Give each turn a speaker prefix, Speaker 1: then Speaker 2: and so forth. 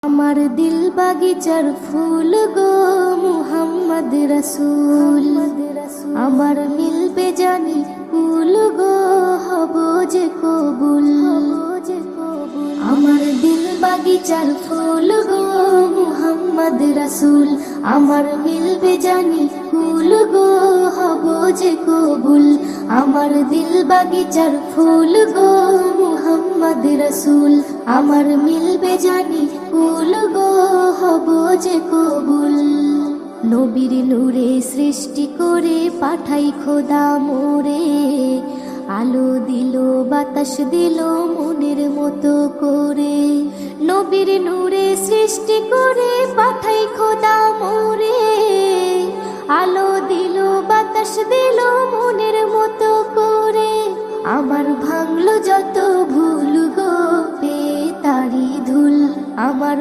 Speaker 1: আমার দিল বাগিচার ফুল গো মুহাম্মদ রাসূল, আমার মিলবে জানি ফুল গো হব যে কবুল। আমার দিল বাগিচার ফুল গো মুহাম্মদ রাসূল, আমার মিলবে জানি ফুল গো হব যে কবুল। আমার দিল বাগিচার ফুল গো মুহাম্মদ রাসূল, আমার মিলবে জানি ফুল গো হব যে কবুল। নবীর নূরে সৃষ্টি করে পাঠাই খোদা মোরে, আলো দিল বাতাস দিল মনের মতো করে। নবীর নূরে সৃষ্টি করে পাঠাই খোদা মোরে, আলো দিল বাতাস দিল মনের মতো করে। আমার ভাঙলো যত ভুল গো পে তারি ধুল, আমার